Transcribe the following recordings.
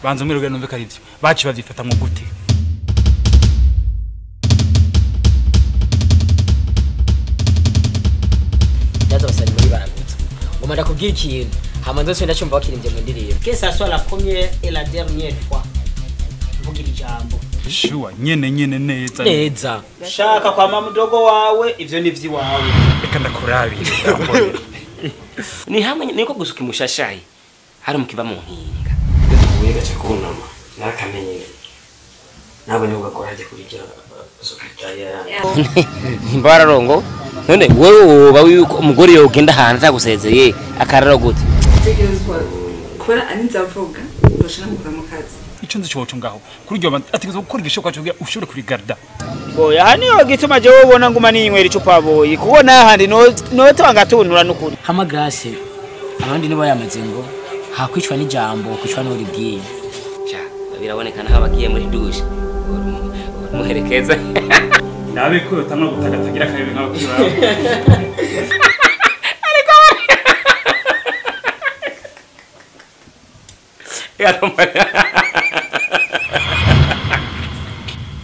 banza umwiruge numve karivyo baci bavyifata mu gute Ndaza basari muri baragutse ngoma ndakubwira ikintu hama ndose ndacumva bakirimbye mu ndirimbo que ça soit la première et la dernière fois mvugira ijambo shuwa nyene neza neza shaka kwa mudogo wawe ivyo ni vyiwawe reka ndakurabira ni hamwe niko gusuka imushashayi hari mukiva mu nkinga ubuye gace kunama nakamenye nabonye ugakoraje kurija sokataya imbararongo none wewe woba yuko umugore yogenda hanze agusezeye akararo gute tegerezwa kora aninzavuga ndoshana muva mu kazi ico nzi cyo ngaho kuri ryo ategeza gukora igishoka cyo ushobore kurigarda boya haniyo gituma je wobona nguma ninywera icupa boyi kubona handi no tanga tuntura nukuri hama grâce abandi nibo yamaze ngo hakwicwa n'ijambo kwicwa n'uribwiye cha biraboneka naho bagiye muri douche muherekeza nabe ko tamwe gutagatagira karebe nkaho kuri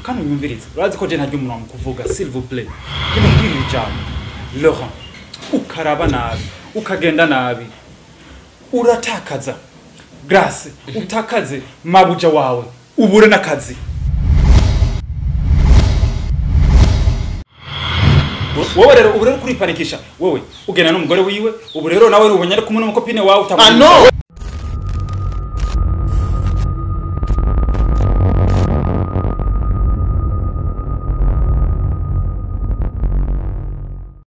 Kano nyumviriza urazi ko je ntaryo umuntu wamukuvuga s'il vous plaît nimubwire ijambo Laurent ukaraba nabi ukagenda nabi uratakaza Grace utakaze mabuja wawe ubure nakazi wowe rero ubu rero kuri panikisha wowe ugena n'umugore wiwe ubu rero nawe ubonye ari kumwe n'umukopine wawe utamubona